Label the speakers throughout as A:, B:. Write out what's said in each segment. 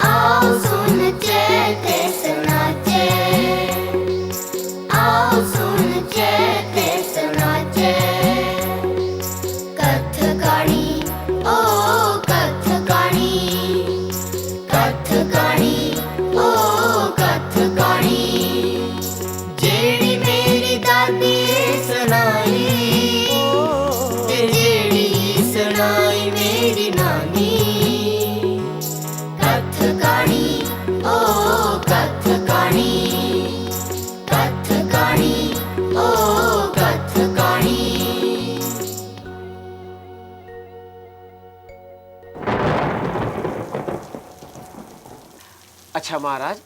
A: आओ सुनचे ते सुनाचे, आओ सुनचे ते सुनाचे। कथकाणी ओ कथकाणी, कथकाणी ओ कथकाणी। जेड़ी मेरी दादी सुनाई, ते जेड़ी सुनाई मेरी नानी। कथकाणी ओ कथकाणी, कथकाणी ओ कथकाणी।
B: अच्छा महाराज,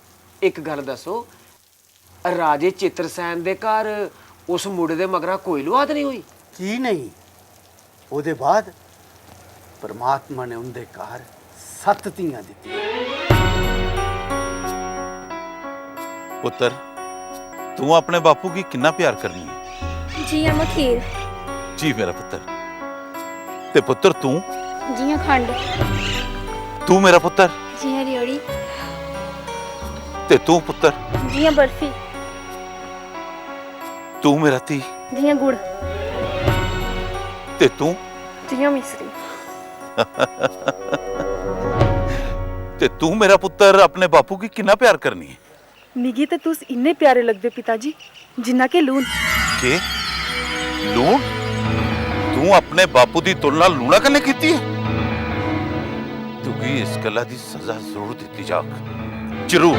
B: एक गल दसो, राजे चित्रसैन दे घर उस मुड़े दे मगरा कोई लुआद नहीं हुई?
C: की नहीं, ਉਹਦੇ ਬਾਅਦ परमात्मा ने उनके घर 7 ਧੀਆਂ ਦਿੱਤੀਆਂ।
D: पुत्र, तू अपने बापू की कितना प्यार करनी है?
E: जी हाँ मखीर।
D: जी मेरा पुत्र। ते पुत्र तू?
E: जी हाँ खंड।
D: तू मेरा पुत्र?
E: जी हाँ रियोड़ी।
D: ते तू पुत्र?
E: जी हाँ बर्फी।
D: तू मेरा धी?
E: जी हाँ गुड़।
D: ते तू?
E: जी हाँ मिश्री।
D: ते तू मेरा पुत्र अपने बापू की कितना प्यार करनी है?
F: मिगी ते तुस इन्ने प्यारे लगदे पिताजी जिन्ना के लून।
D: के लूण? तू अपने बापू की तुलना लूणा कन्नै कीती है? तुगी इस गल्ला दी सजा जरूर दित्ती जाग, जरूर।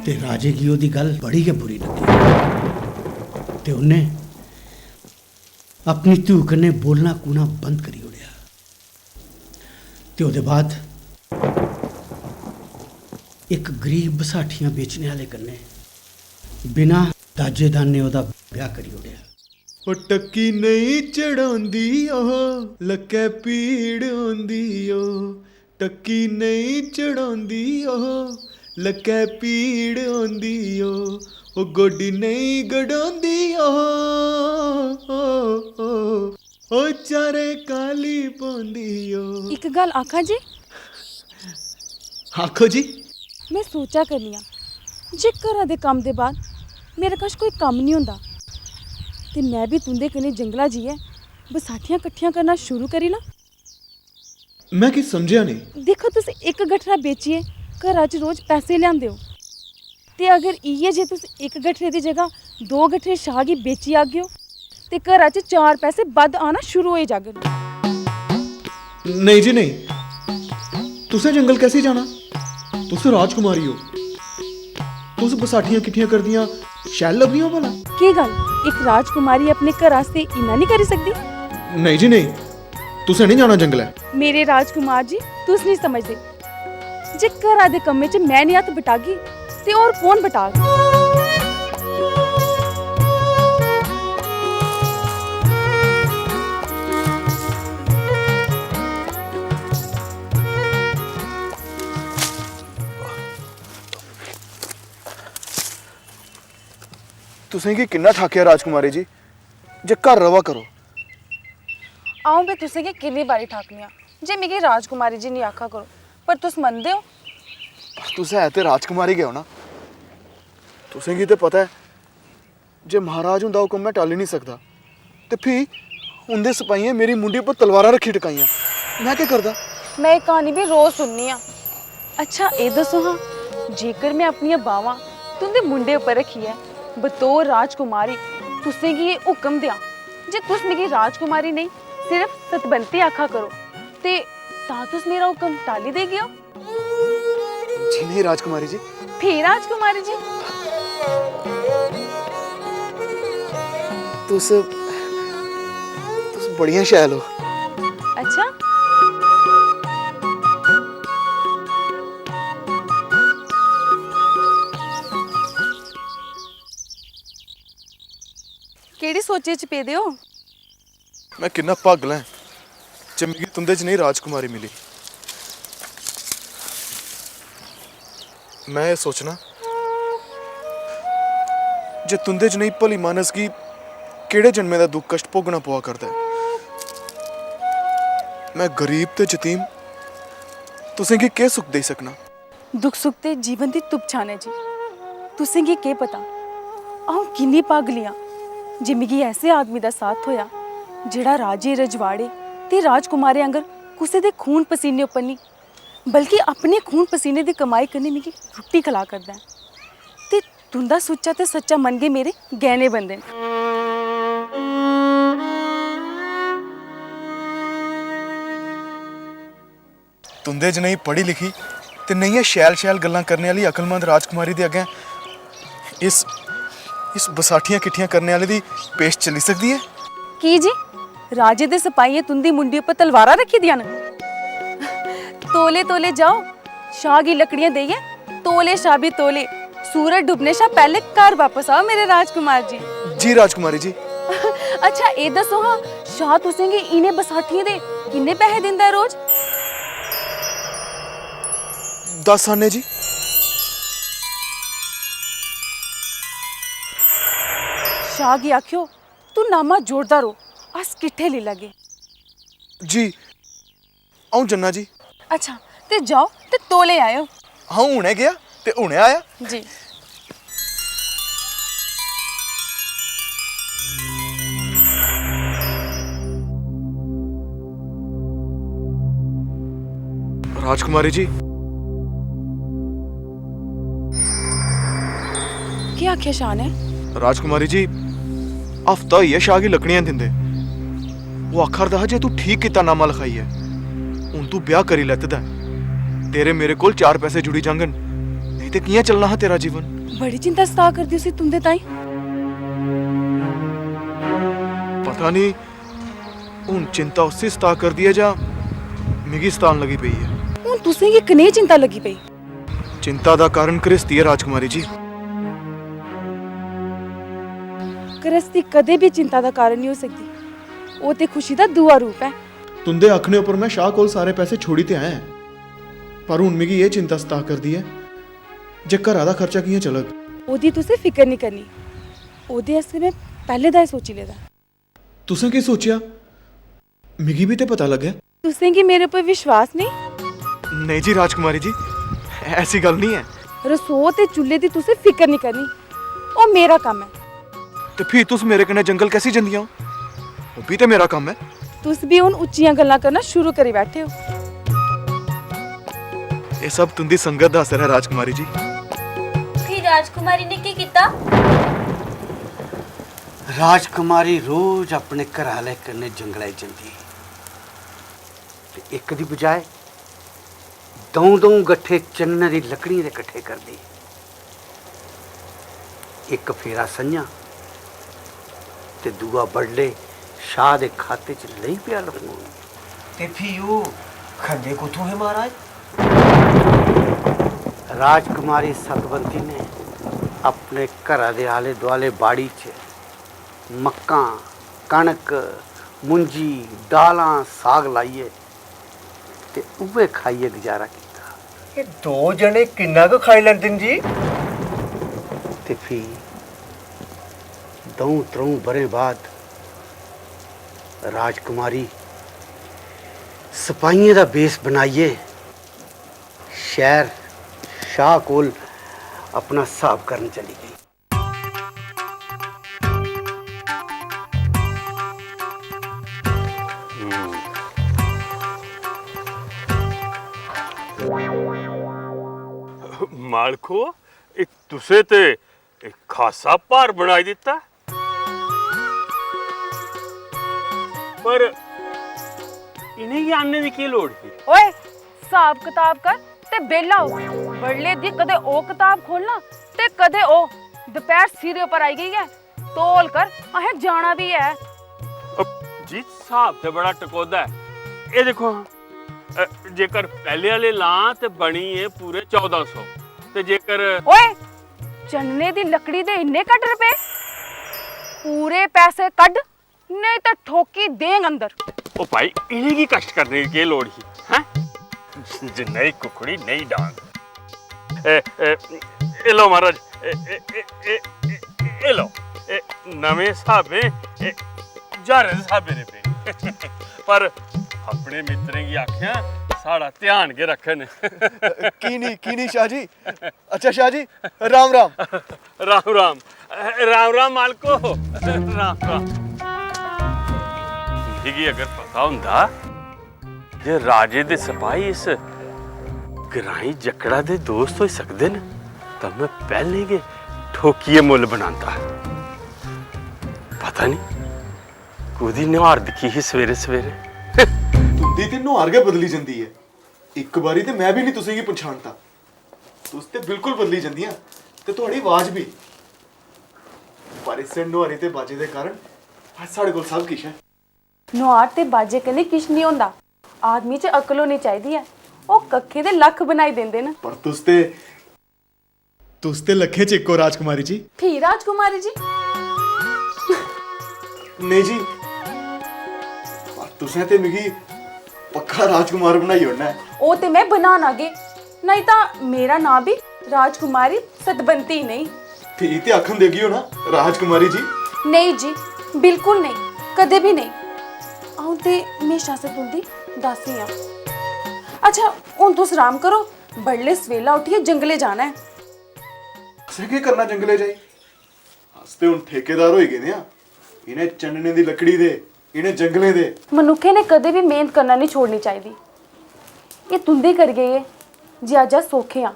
C: ते राजे की ओदी गल बड़ी गै बुरी लगी ते उन्हें अपनी धू कन्नै बोलना कूना बंद करी ओड़िया। ते ओदे बाद एक गरीब बसाठियां बेचने वाले कन्नै बिना दाजे दाने ओदा ब्याह करी ओड़िया।
G: ओ टक्की नहीं चढ़ांदी ओह लक्कै पीड़ होंदी ओ, टक्की नहीं चढ़ांदी ओह लक्कै पीड़ होंदी ओ गोडी नहीं गड़ांदी ओ चारे काली पौंदी ओ।
F: एक गल आखा जी,
G: आखो जी।
F: मैं सोचा करनी आ जे घरा दे कम्म दे बाद मेरे कश कोई कम्म नहीं होंदा ते मैं भी तुंदे कन्नै जंगला जाइयै बसाठियां कट्ठियां करना शुरू करी ला।
G: मैं कि समझिया नहीं।
F: देखो तुस एक गठरा बेचिए घरा च रोज पैसे लियांदे हो ते अगर इ'यै जे तुस एक गठरे दी जगह 2 गठरे शाह गी बेची आगे हो ते घरा च 4 पैसे बद्ध आना शुरू होई जाङन।
G: नहीं जी नहीं, तुसें जंगल कैसे जाना? तुस राजकुमारी हो, तुस बसाठियां किट्ठियां करदियां शैल लगदियां हो भला?
F: की गल, एक राजकुमारी अपने घर आस्ते इन्ना नहीं करी सकदी?
G: नहीं जी नहीं, तुसें नहीं जाना जंगल है।
F: मेरे राजकुमार जी तुस नहीं समझदे, जे घरा दे कम्मे च मैं नहीं हत्थ बटागी ते और कौन बटाग?
G: तुसें की किन्ना ठाकिया राजकुमारी जी, जे घर रवा करो।
F: आऊं मैं तुसें गी किन्नी बारी ठाकनी आ जे मिगी राजकुमारी जी नहीं आखा करो, पर तुस मनदे हो?
G: तुस है ते राजकुमारी गै हो ना। तुसें गी ते पता है जे महाराज हुंदा हुक्म मैं टाली नहीं सकदा ते फ्ही उंदे सपाइयें मेरी मुंडी पर तलवारां रखी टकाइयां, मैं क्या करदा?
F: मैं ये कहानी भी रोज सुननी आ। अच्छा ये दसो हाँ, जेकर मैं अपनी बावां तुंदे मुंडे उपर रखियै बतौर राजकुमारी तुसें गी ये हुक्म देआं जे तुस मिगी राजकुमारी नहीं सिर्फ सतबंती आखा करो ते तां तुस मेरा हुक्म टाली देगे हो?
G: जी नहीं राजकुमारी जी।
F: फिर राजकुमारी जी
G: तुस बड़ियां शैल हो।
F: अच्छा केड़ी सोचे च पेदे हो?
G: मैं किन्ना भागला ऐ जे मिगी तुंदे च नहीं राजकुमारी मिली। मैं ये सोचना जे तुंदे च नहीं भली मानस गी केड़े जन्मे दा दुख कष्ट भोगना पवा करदा है। मैं गरीब ते यतीम तुसें गी केह् सुख देई सकना।
F: दुख सुख ते जीवन दी तुप छाने जी। तुसें गी केह् पता अ'ऊं किन्नी पागली आं जे मिगी ऐसे आदमी दा साथ होया जेड़ा राजे रजवाड़े ते राजकुमारे आंगर कुसै दे खून पसीने उप्पर नहीं बल्कि अपने खून पसीने दी कमाई कन्नै मिगी रुट्टी खला करदा ऐ ते तुंदा सुच्चा ते सच्चा मन गै मेरे गैह्ने बनदे न।
G: तुंदे च नहीं पढ़ी लिखी ते नहीं है शैल शैल गल्लां करने वाली अकलमंद राजकुमारी दे अग्गें इस बसाठियां किट्ठियां करने वाले दी पेश चली सकदी है।
F: की जी राजे दे सपाइये तुंदी मुंडी उप्पर तलवारां रखी दियां न। तोले तोले जाओ शाह गी लकड़ियां देइयै तोले शाह भी तोले सूरज डुबने शा पहले घर वापस आओ मेरे राजकुमार जी।
G: जी राजकुमारी जी।
F: अच्छा एह् दस्सो हां शाह तुसें गी इनें बसाठियें दे किन्ने पैसे दिंदा है रोज?
G: 10 आने जी।
F: शाह गी आखियो तू नामा जोड़दा रो अस किट्ठे लेई लैगे।
G: जी अ'ऊं जन्ना जी।
F: अच्छा ते जाओ ते तोले आयो।
G: अ'ऊं हुणे गया ते हुणे आया।
F: जी
G: राजकुमारी जी
F: क्या आख्या शाह ने?
G: राजकुमारी जी हफ्ता होई है शाह गी लकड़ियां दिंदे वो आखरदा हा जे तू ठीक कीता नामा लखाई है हुन तू ब्याह करी लैते दा तेरे मेरे कोल 4 पैसे जुड़ी जांगन नहीं ते कियां चलना हा तेरा जीवन।
F: बड़ी चिंता सता करदी उसी तुंदे ताई।
G: पता नहीं हुन चिंता उसी सता करदी है जां मिगी सतान लगी पई है।
F: हुन तुसें गी कनेही चिंता लगी पई?
G: चिंता दा कारण गृहस्थी है राजकुमारी जी।
F: गृहस्थी कदे भी चिंता दा कारण नहीं हो सकदी वो ते खुशी दा दूआ रूप है।
G: तुंदे आखने उपर मैं शाह कोल सारे पैसे छोड़ी ते आया पर हुन मिगी एह् चिंता सता करदी है जे घरा दा खर्चा कियां चलग।
F: ओदी तुसें फिकर नहीं करनी ओदे आस्तै मैं पैह्ले दा ही सोची लेदा।
G: तुसें की सोचेआ मिगी भी ते पता लग्गै।
F: तुसें गी मेरे पर विश्वास नहीं?
G: नहीं जी राजकुमारी जी ऐसी गल नहीं है।
F: रसोऽ ते चुल्हे दी तुसें फिकर नहीं करनी ओह् मेरा कम्म है।
G: ते फ्ही तुस मेरे कन्नै जंगल कैसी जंदियां हो ओह् भी ते मेरा कम्म है।
F: तुस भी हुन उच्चियां गल्लां करना शुरू करी बैठे हो।
G: ये सब तुंदी संगत दा असर है राजकुमारी जी।
E: फिर राजकुमारी ने की कीता?
C: राजकुमारी रोज अपने घर आह्ले कन्नै जंगलै जंदी ते इक दी बजाए दऊं गट्ठे चन्ने दी लकड़ियां दे कट्ठे करदी। इक फेरा संझा ते दूआ बडले शाह दे खाते च लेई पिया लफोन।
B: ते फ्ही ओह् खंदे कुत्थों है महाराज?
C: राजकुमारी सतवंती ने अपने घरा दे आले दुआले बाड़ी च मक्कां कणक मुंजी दालां साग लाइए ते उ'ऐ खाइयै गुजारा कीता।
B: ਇਹ ਦੋ ਜਣੇ ਕਿੰਨਾ ਕੁ ਖਾਈ ਲੈਂਦੇ ਨੇ ਜੀ?
C: ते फ्ही दऊं त्रऊं बरे बाद राजकुमारी सपाइयें दा बेस बनाइए शहर शाह कोल अपना हिसाब करन चली गई।
H: मालको तुसे ते खासा भार बनाई दिता पर इन्हें आने की लोड़ ही?
F: ओए हिसाब किताब कर ते बेला हो। बड़ले दी कदे ओ किताब खोलना ते कदे ओ दोपहर सिरे ऊपर आई गई है। तोल कर अहें जाना भी है।
H: जी हिसाब ते बड़ा टकोदा है। ये देखो जेकर पहले वाले लां ते बनी है पूरे 1400 ते जेकर
F: ओए चन्ने दी लकड़ी दे इन्ने कट रुपए पूरे पैसे कट नहीं तो ठोकी देंग अंदर।
H: ओ भाई इन्हें की कष्ट करने की लोड़ ही हैं? नई कुकड़ी नई डांग। ए लो महाराज ए लो नवे साहबे जारे साहबे ने पे पर अपने मित्रें की आख्या साड़ा ध्यान के रखन
G: की नहीं शाह जी। अच्छा शाह जी, राम राम।
H: राम राम राम राम मालको राम राम। मिगी अगर पता हुंदा जे राजे दे सिपाही इस ग्राई जकड़ा दे दोस्त हो सकदे न तां मैं पहले गै ठोकिए मुल बनांदा। पता नहीं कुदी निहार दिखी ही सवेरे सवेरे।
G: तुंदी ते नुहार गै बदली जंदी है। एक बारी ते मैं भी नहीं तुसें गी पछाणता। तुस ते बिल्कुल बदली जंदियां ते तुहाड़ी आवाज भी। पर इस नुहारी ते बाजे दे कारण अज साढ़े कोल सब किश है।
F: नुहार ते बाजे कन्नै किश नहीं होंदा। आदमी च अकल होनी चाहिदी है। ओह् कक्खे दे लक्ख बनाई दिंदे न।
G: पर तुस ते लक्खे च इक्को राजकुमारी जी।
F: फ्ही राजकुमारी जी
G: नहीं जी, पर तुसें ते मिगी पक्का राजकुमार बनाई ओड़ना है।
F: ਉਹ ਤੇ ਮੈਂ ਬਣਾਣਾ ਗੇ ਨਹੀਂ ਤਾਂ ਮੇਰਾ ਨਾਂ ਵੀ ਰਾਜਕੁਮਾਰੀ ਸਤਬੰਤੀ ਨਹੀਂ।
G: थी ते आखन देगी हो ना राजकुमारी जी।
F: ਨਹੀਂ ਜੀ ਬਿਲਕੁਲ ਨਹੀਂ ਕਦੇ ਵੀ ਨਹੀਂ। ਆਉਂ ਤੇ ਹਮੇਸ਼ਾ ਸੇ ਤੁੰਦੀ ਦਾਸੀ ਆ। ਅੱਛਾ ਹੁਣ ਤੁਸੀਂ ਆਰਾਮ ਕਰੋ बड़ले सवेला उठिए जंगले जाना है।
G: असें केह् करना जंगले जाई? अस ते हुण ठेकेदार होई गेदे आ इन्हें चन्नने दी लकड़ी दे, इन्हें जंगलें दे।
F: मनुखे ने कदे भी मेहनत करना नहीं छोड़नी चाहिए। ये तुंदे कर गए जे अज अस सौखे हाँ।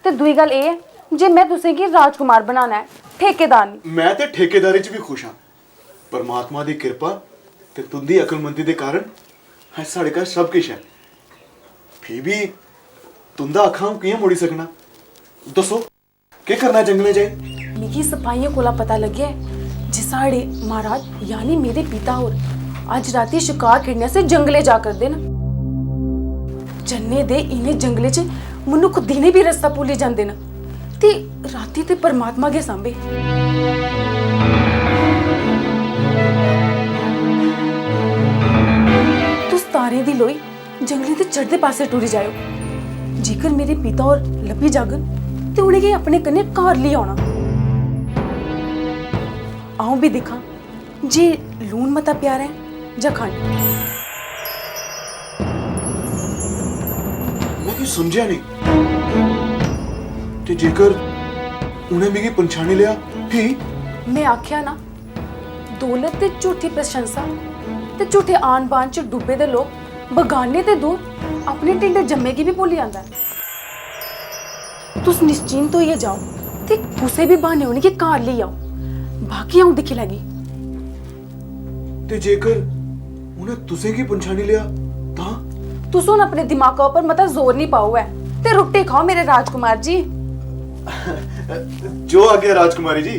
F: ते दूई गल ये है जे मैं तुसें गी राजकुमार बनाना है ठेकेदार नहीं।
G: मैं ते ठेकेदारी च भी खुश हाँ। परमात्मा दी कृपा ते तुंदी अकलमंदी दे कारण अज साढ़े घर सब किश है। फ्ही भी तुंदा अखां कियां मोड़ी सकना? दसो केह् करना जंगलें जाई?
F: मिगी सिपाहियों कोला पता लग्या है जे साढ़े महाराज यानी मेरे पिता होर अज राती शिकार खेडने से जंगले जा करदे न। जन्ने दे इन्हें जंगले च मनुख दिने भी रस्ता भुल्ली जांदे न ते राती ते परमात्मा गै सांभे। तुस तारें दी लोई जंगलें दे चढ़दे पासे टुरी जाओ। जेकर मेरे पिता होर लब्भी जागन ते उ'नें गी अपने कन्नै घर लेई औना। आऊं भी दिखां जे लून मता प्यारा है जां खंड।
G: मैं की समझिया नहीं। ते जेकर उन्हें मिगी पंछानी लिया फ्ही?
F: मैं आख्या ना दौलत ते झूठी प्रशंसा ते झूठे आन बान च डुबे दे लोग बगाने ते दूर अपने ढिंडे जम्मे गी भी भुल्ली जांदा है। तुस निश्चिंत होइए जाओ ते कुसै भी बहाने उ'नें गी घर लेई आओ। बाकी आऊं दिक्खी लैगी।
G: ते जेकर उन्हें तुसें की पंछानी लिया तां?
F: तुस हुण अपने दिमागा उप्पर मता जोर नहीं पाओ है ते रुट्टी खाओ मेरे राजकुमार जी।
G: जो आ गया राजकुमारी जी।